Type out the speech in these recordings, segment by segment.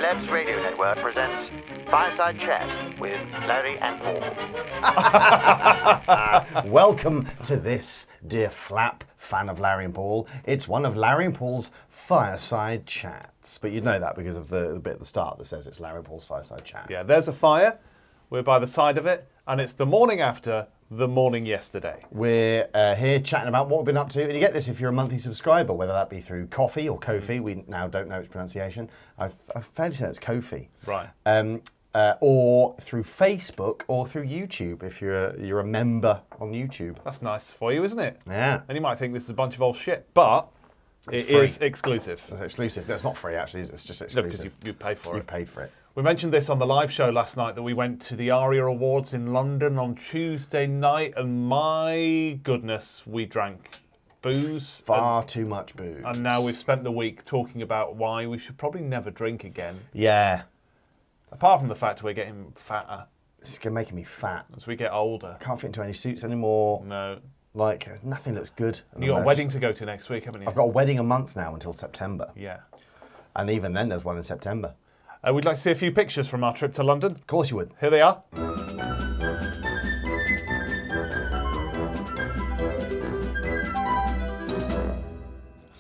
Celebs Radio Network presents Fireside Chat with Larry and Paul. Welcome to this, dear Flap, fan of Larry and Paul. It's one of Larry and Paul's Fireside Chats. But you'd know that because of the bit at the start that says it's Larry and Paul's Fireside Chat. Yeah, there's a fire. We're by the side of it. And it's the morning after the morning yesterday. We're here chatting about what we've been up to. And you get this if you're a monthly subscriber, whether that be through Coffee or Ko-fi. We now don't know its pronunciation. I've fairly said it's Ko-fi. Right. Or through Facebook or through YouTube if you're a member on YouTube. That's nice for you, isn't it? Yeah. And you might think this is a bunch of old shit, but It's it free. is exclusive. It's exclusive. That's not free, actually. It's just No, exclusive. because you pay for You've it. paid for it. We mentioned this on the live show last night that we went to the ARIA Awards in London on Tuesday night, and my goodness, we drank booze. Far too much booze. And now we've spent the week talking about why we should probably never drink again. Yeah. Apart from the fact we're getting fatter It's making me fat. as we get older. I can't fit into any suits anymore. No. Like, nothing looks good. You got a wedding to go to next week, haven't you? I've got a wedding a month now until September. Yeah. And even then, there's one in September. We'd like to see a few pictures from our trip to London. Of course you would. Here they are.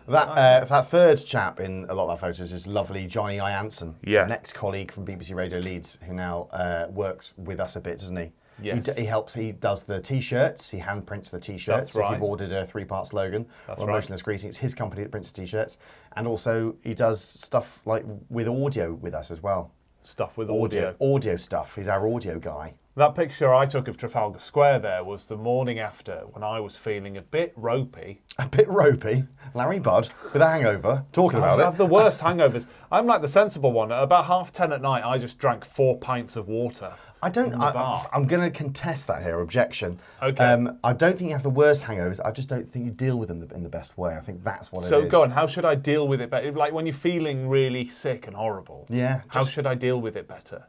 That third chap in a lot of our photos is lovely Johnny Ianson, Yeah. an ex-colleague from BBC Radio Leeds, who now works with us a bit, doesn't he? Yes. He helps. He does the T-shirts. He hand prints the T-shirts. That's right. If you've ordered a 3-part slogan That's or right. Emotionless Greeting, it's his company that prints the T-shirts, and also he does stuff like with audio with us as well. Stuff with audio. Audio stuff. He's our audio guy. That picture I took of Trafalgar Square there was the morning after when I was feeling a bit ropey. A bit ropey. Larry Budd with a hangover, talking I about have it. the worst hangovers. I'm like the sensible one. At about 10:30 at night, I just drank 4 pints of water. I'm bar. going to contest that here. Objection. Okay. I don't think you have the worst hangovers. I just don't think you deal with them in the best way. I think that's what it So is. go on, how should I deal with it better? Like when you're feeling really sick and horrible. Yeah. How should I deal with it better?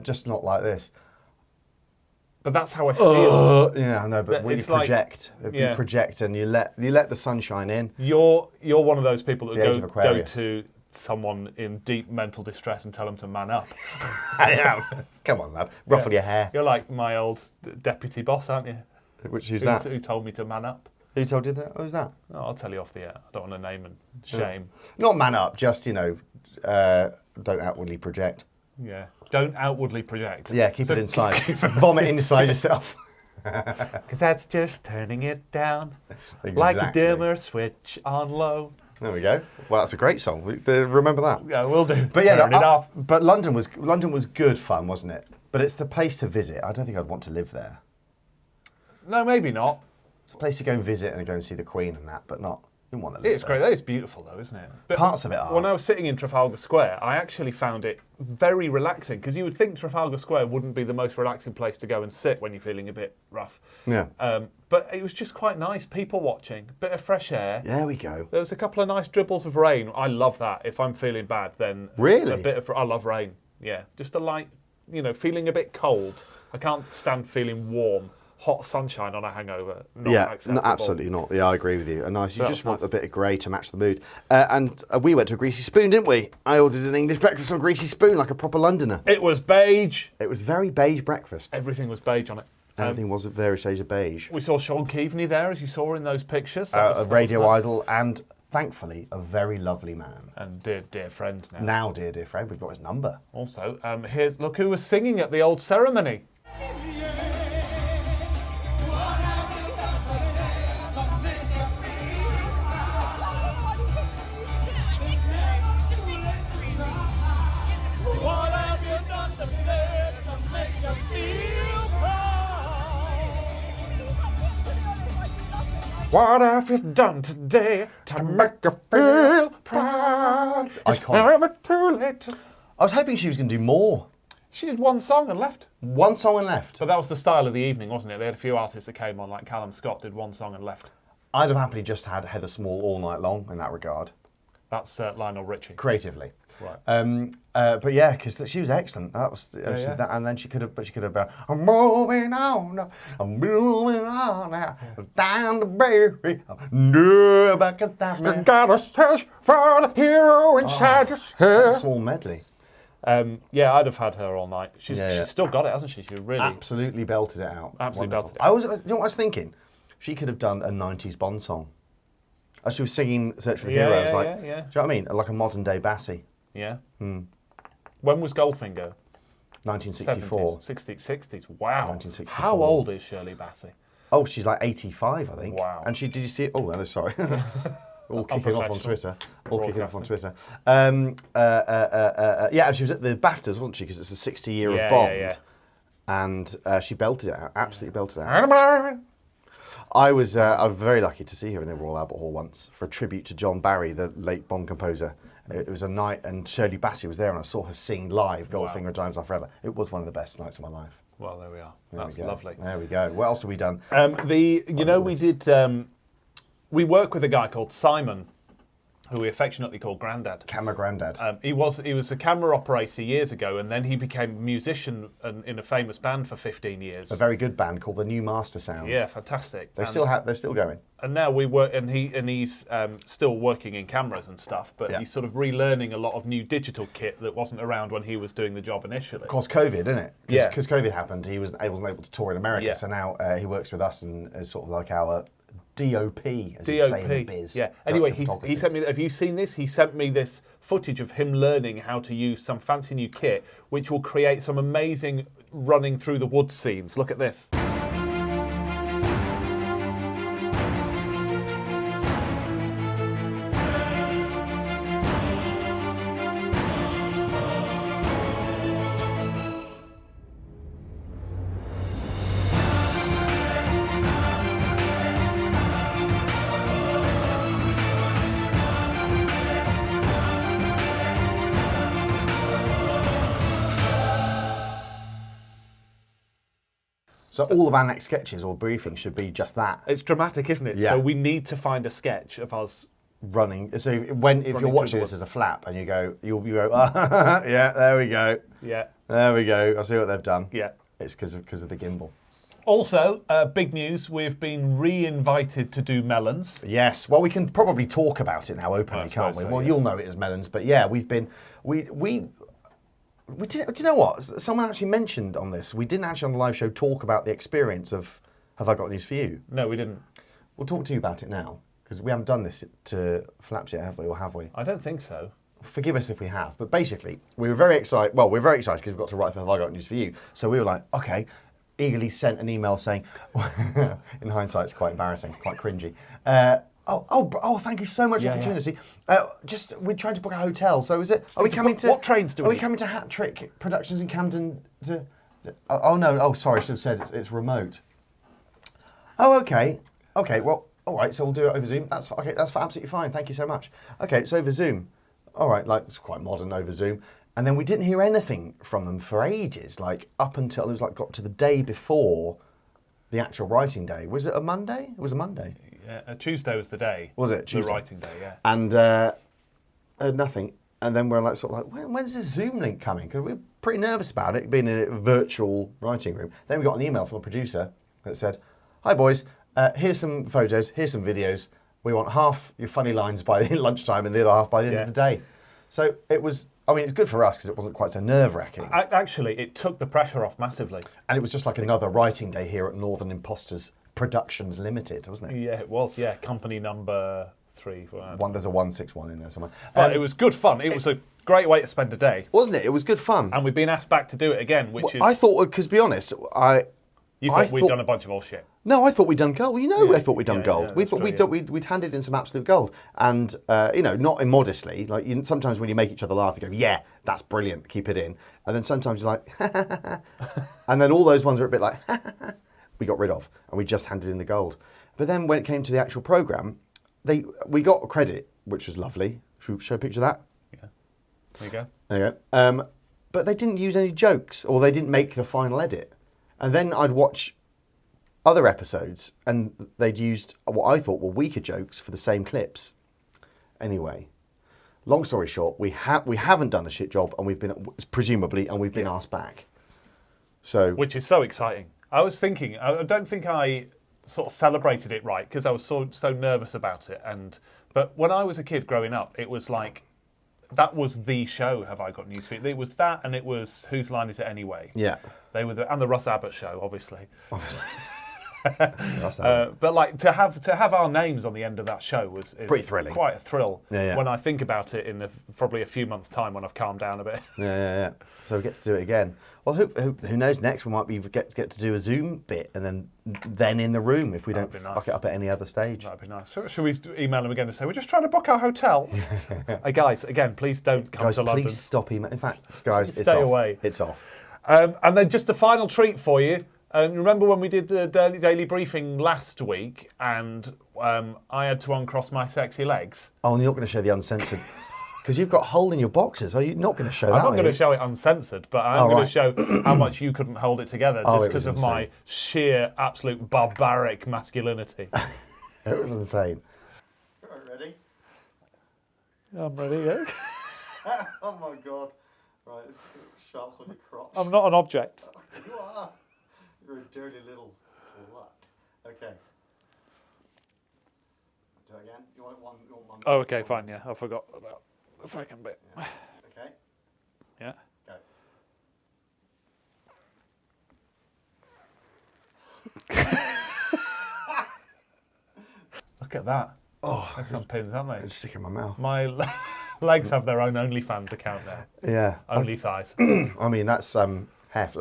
Just not like this. But that's how I feel. Yeah, I know. But when you It's like- project, yeah. you project and you let the sunshine in. You're one of those people that the age of go Aquarius. to someone in deep mental distress and tell them to man up. I am. Come on, lad. Ruffle your hair. You're like my old deputy boss, aren't you? Who's Who, that? who told me to man up. Who told you that? Who's that? Oh, I'll tell you off the air. I don't want to name and shame. Not man up. Just don't outwardly project. Yeah. Don't outwardly project. Yeah, keep it inside. Vomit inside yourself. Because that's just turning it down. Like a Exactly. dimmer switch on low. There we go. Well, that's a great song. Remember that. Yeah, we'll do. But yeah, Turn it off. But London was good fun, wasn't it? But it's the place to visit. I don't think I'd want to live there. No, maybe not. It's a place to go and visit and go and see the Queen and that, but not. You wouldn't want to live It's there. great. It's beautiful, though, isn't it? But Parts of it are. When I was sitting in Trafalgar Square, I actually found it very relaxing because you would think Trafalgar Square wouldn't be the most relaxing place to go and sit when you're feeling a bit rough. Yeah. But it was just quite nice. People watching, bit of fresh air. There we go. There was a couple of nice dribbles of rain. I love that. If I'm feeling bad, then Really? a bit of. I love rain. Yeah, just a light. Feeling a bit cold. I can't stand feeling warm. Hot sunshine on a hangover. Not Yeah, acceptable. absolutely not. Yeah, I agree with you. And nice. You That's just want nice. a bit of grey to match the mood. And we went to a Greasy Spoon, didn't we? I ordered an English breakfast on Greasy Spoon like a proper Londoner. It was beige. It was very beige breakfast. Everything was beige on it. Everything was at various shades of beige. We saw Sean Keaveney there, as you saw in those pictures. That A was radio nice. idol and, thankfully, a very lovely man. And dear friend now. Now, dear friend, we've got his number. Also, look who was singing at the old ceremony. What have you done today to make you feel proud? What have you done today to make you feel proud? It's Iconic. never too late. I was hoping she was going to do more. She did one song and left. One song and left. But that was the style of the evening, wasn't it? They had a few artists that came on, like Callum Scott did one song and left. I'd have happily just had Heather Small all night long in that regard, That's Lionel Richie. creatively. Right. But yeah, because she was excellent. That was, yeah. That, and then she could have been, I'm moving on, I'm moving on now, down the baby, nobody can stop me. You gotta search for the hero inside That's a yourself. small medley. Yeah, I'd have had her all night. She's Yeah. still got it, hasn't she? She really. Absolutely belted it out. Absolutely Wonderful. belted it out. You know what I was thinking? She could have done a 90s Bond song. As she was singing Search for the Yeah, Hero, I was yeah, like, yeah. do you know what I mean? Like a modern day Bassie. Yeah. Hmm. When was Goldfinger? 1964. 60s. Wow. 1964. How old is Shirley Bassey? Oh, she's like 85, I think. Wow. And did you see it? Oh, no, sorry. All kicking off on Twitter. Yeah, and she was at the BAFTAs, wasn't she? Because it's the 60th year of Bond. Yeah. And she belted it out, absolutely belted it out. I was very lucky to see her in the Royal Albert Hall once for a tribute to John Barry, the late Bond composer. It was a night, and Shirley Bassey was there, and I saw her sing live Goldfinger and Times Are Forever. It was one of the best nights of my life. Well, there we are. There That's we go. lovely. There we go. What else have we done? We work with a guy called Simon, who we affectionately call Grandad. Camera Grandad. He was a camera operator years ago, and then he became a musician in a famous band for 15 years. A very good band called the New Master Sounds. Yeah, fantastic. They're still going. And now we work, and he's still working in cameras and stuff, but Yeah. he's sort of relearning a lot of new digital kit that wasn't around when he was doing the job initially. Of course, COVID, isn't it? Yeah. Because COVID happened, he wasn't able to tour in America, Yeah. so now he works with us and is sort of like our DOP, as you say in the biz. Yeah. Anyway, Director of photography. he sent me. Have you seen this? He sent me this footage of him learning how to use some fancy new kit, which will create some amazing running through the woods scenes. Look at this. So all of our next sketches or briefings should be just that. It's dramatic, isn't it? Yeah. So we need to find a sketch of us. Running. So if you're through watching the this as a flap and you go, you go, yeah, there we go. Yeah. There we go. I see what they've done. Yeah. It's because of the gimbal. Also, big news: we've been re-invited to do melons. Yes. Well, we can probably talk about it now openly, I can't suppose we? so, Well, yeah. you'll know it as melons, but yeah, we did. Do you know what? Someone actually mentioned on this. We didn't actually on the live show talk about the experience of Have I Got News for You? No, we didn't. We'll talk to you about it now because we haven't done this to Flaps yet, have we? Or have we? I don't think so. Forgive us if we have, but basically, we were very excited. Well, we're very excited because we've got to write for Have I Got News for You. So we were like, okay, eagerly sent an email saying, in hindsight, it's quite embarrassing, quite cringy. Thank you so much for the opportunity. We tried to book a hotel. So is it? Are we coming to? What trains do we? Are we coming to Hat Trick Productions in Camden? Oh no! Oh, sorry, I should have said it's remote. Oh, okay. Okay, well, all right. So we'll do it over Zoom. That's okay. That's absolutely fine. Thank you so much. Okay, it's over Zoom. All right, like it's quite modern over Zoom. And then we didn't hear anything from them for ages. Like up until it was like got to the day before the actual writing day. Was it a Monday? It was a Monday. Yeah, Tuesday was the day. Was it Tuesday? The writing day, yeah. And nothing. And then we're like, sort of like, when's this Zoom link coming? Because we were pretty nervous about it, being in a virtual writing room. Then we got an email from a producer that said, "Hi boys, here's some photos, here's some videos. We want half your funny lines by lunchtime and the other half by the end of the day." So it was. I mean, it's good for us because it wasn't quite so nerve-wracking. Actually, it took the pressure off massively. And it was just like another writing day here at Northern Imposters Productions Limited, wasn't it? Yeah, it was. Yeah, company number 3. There's a 161 in there somewhere. But it was good fun. It was a great way to spend a day. Wasn't it? It was good fun. And we've been asked back to do it again, which is... I thought, because to be honest, You thought we'd done a bunch of bullshit. No, I thought we'd done gold. Well, you know, I thought we'd done gold. We that's thought true, we'd handed in some absolute gold, and not immodestly. Like sometimes when you make each other laugh, you go, "Yeah, that's brilliant, keep it in," and then sometimes you're like, and then all those ones are a bit like, we got rid of, and we just handed in the gold. But then when it came to the actual program, we got a credit, which was lovely. Should we show a picture of that? Yeah. There you go. There you go. But they didn't use any jokes, or they didn't make the final edit, and then I'd watch other episodes, and they'd used what I thought were weaker jokes for the same clips. Anyway, long story short, we haven't done a shit job, and we've been asked back. So, Which is so exciting. I was thinking, I don't think I sort of celebrated it right because I was so nervous about it. But when I was a kid growing up, it was like that was the show. Have I Got News for You? It was that, and it was Whose Line Is It Anyway? Yeah. They were and the Russ Abbott show, obviously. That's that. But like to have our names on the end of that show is Pretty thrilling. Quite a thrill. Yeah. When I think about it in probably a few months' time when I've calmed down a bit. Yeah. So we get to do it again. Well, who knows? Next we might be get to do a Zoom bit, and then in the room if we don't fuck it up at any other stage. That'd be nice. Should we email them again and say we're just trying to book our hotel? Hey guys, again, please don't come Guys, to London. please stop emailing. In fact, guys, it's Stay off. away. It's off. And then just a final treat for you. Remember when we did the daily briefing last week, and I had to uncross my sexy legs? Oh, and you're not going to show the uncensored. Because you've got a hole in your boxes. Are you not going to show that? I'm not going to are you? show it uncensored, but I'm going to show how much you couldn't hold it together Oh, just it because was of my insane. sheer, absolute barbaric masculinity. It was insane. Ready? I'm ready, yeah? Oh my god. Right, it's sharps on your crotch. I'm not an object. You are. You're a dirty little slut. Okay. Do it again. You want one? Oh, okay, fine, yeah. I forgot about the second bit. Yeah. Okay. Yeah. Go. Look at that. Oh, There's some pins, aren't they? it's sticking in my mouth. My legs have their own OnlyFans account now. Yeah. Only thighs. I mean, that's some heft.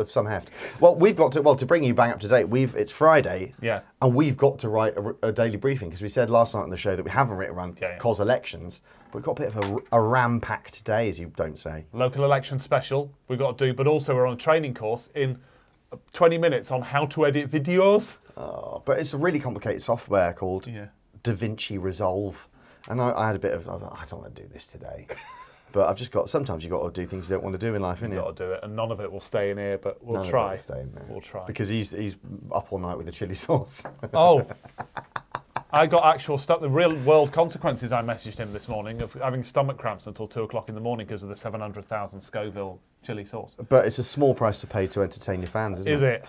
Well, we've got to bring you bang up to date. It's Friday. Yeah. And we've got to write a daily briefing because we said last night on the show that we haven't written around cause elections, but we've got a bit of a ram-packed day, as you don't say. Local election special we've got to do, but also we're on a training course in 20 minutes on how to edit videos. But it's a really complicated software called Yeah. DaVinci Resolve. And I had a bit of, I don't want to do this today. But I've just got, sometimes you've got to do things you don't want to do in life, innit? We've got to do it, and none of it will stay in here, but we'll None of it try. will stay in there. We'll try. Because he's up all night with the chili sauce. Oh, I got actual stuff. The real world consequences. I messaged him this morning of having stomach cramps until 2 o'clock in the morning because of the 700,000 Scoville chili sauce. But it's a small price to pay to entertain your fans, isn't it? Is it?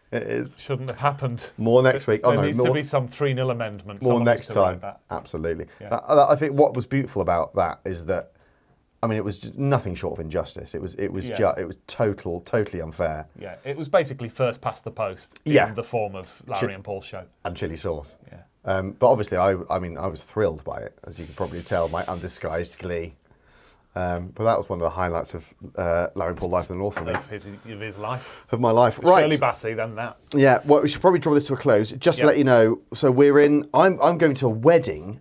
It is. Shouldn't have happened. More next week. Oh There no, needs to be some 3-0 amendment. more Someone next needs to write time. that. Absolutely. Yeah. I think what was beautiful about that is that, I mean, it was just nothing short of injustice. It was Yeah. it was totally unfair. Yeah, it was basically first past the post Yeah. in the form of Larry and Paul's show. And chili sauce. Yeah. But obviously, I was thrilled by it, as you can probably tell, my undisguised glee. But that was one of the highlights of Larry and Paul Life in the North for me, Of his life. of my life. Shirley Bassey, then that. Yeah, well, we should probably draw this to a close. Just to Yep. let you know, so I'm going to a wedding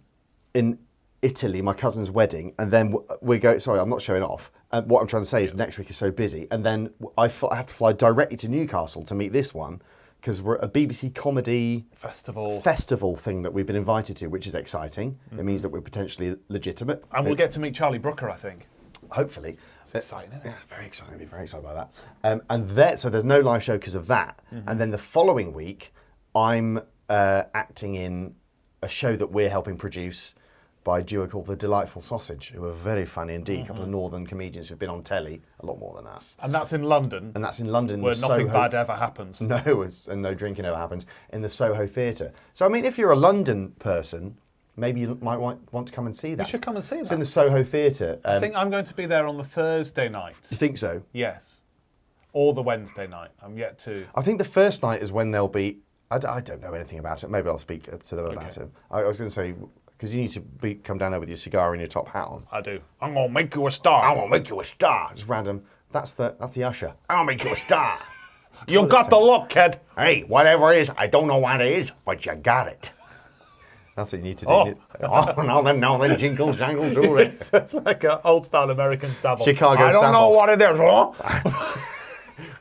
in Italy, my cousin's wedding, and then we go, sorry, I'm not showing off. And what I'm trying to say is next week is so busy. And then I have to fly directly to Newcastle to meet this one, because we're at a BBC comedy festival thing that we've been invited to, which is exciting. Mm-hmm. It means that we're potentially legitimate. And we'll get to meet Charlie Brooker, I think. Hopefully. It's exciting, isn't it? Yeah, very exciting. I'll be very excited about that. And there, so there's no live show because of that. Mm-hmm. And then the following week, I'm acting in a show that we're helping produce by a duo called The Delightful Sausage, who are very funny indeed. A couple of northern comedians who've been on telly a lot more than us. And that's in London, And that's in London. where the nothing Soho- bad ever happens. No, and no drinking ever happens, in the Soho Theatre. So, I mean, if you're a London person, maybe you might want to come and see that. You should come and see It's that. in the Soho Theatre. I think I'm going to be there on the Thursday night. You think so? Yes. Or the Wednesday night. I'm yet to... I think the first night is when they'll be. I don't know anything about it. Maybe I'll speak to them about it. I was going to say, because you need to come down there with your cigar and your top hat on. I do. I'm going to make you a star. I want to make you a star. Just random. That's the usher. I'll make you a star. You got the look, kid. Hey, whatever it is, I don't know what it is, but you got it. That's what you need to do. Oh. Now then, jingle, jangle, jewelry. It's like an old-style American stable. Chicago I don't stable. know what it is, huh?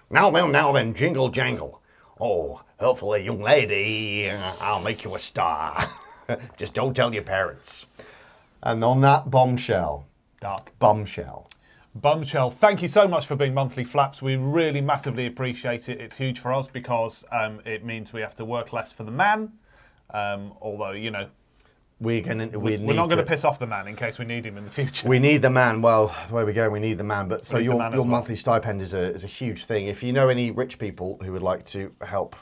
Now then, jingle, jangle. Oh, hopefully, young lady, I'll make you a star. Just don't tell your parents. And on that bombshell, Dark. bombshell. Bumshell, thank you so much for being monthly flaps. We really massively appreciate it. It's huge for us because it means we have to work less for the man. Although, you know, We're we're not going to piss off the man in case we need him in the future. We need the man. Well, the way we go, we need the man. But so We need the man as your well. monthly stipend is a huge thing. If you know any rich people who would like to help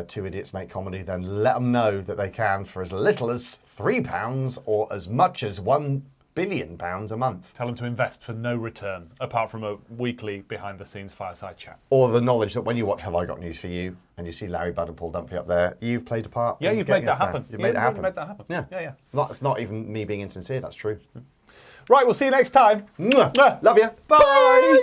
Two Idiots Make Comedy, then let them know that they can for as little as £3 or as much as £1 billion a month. Tell them to invest for no return, apart from a weekly behind-the-scenes fireside chat. Or the knowledge that when you watch Have I Got News for You and you see Larry Budd and Paul Dunphy up there, you've played a part. Yeah, in you've getting made that us there. happen. You've Yeah, made it happen. made that happen. Yeah. Yeah. That's not even me being insincere, that's true. Right, we'll see you next time. Mwah. Love you. Bye.